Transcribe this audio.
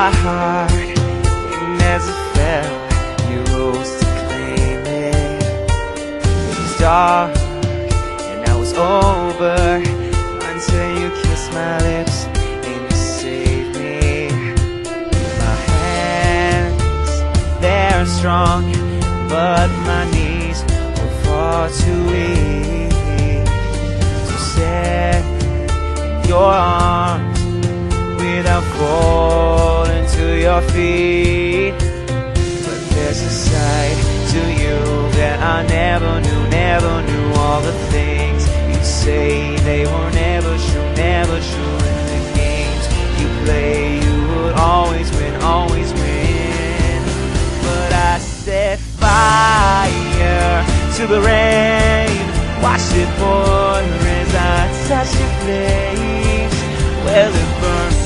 my heart, and as it fell, you rose to claim it. It was dark, and I was over, until you kissed my lips, and you saved me. My hands, they're strong, but my knees were far too weak to set in your arms without falling to your feet. But there's a side to you that I never knew. All the things you say, they were never true. In the games you play, you would always win. But I set fire to the rain, watched it pour as I touched your face. Well, it burned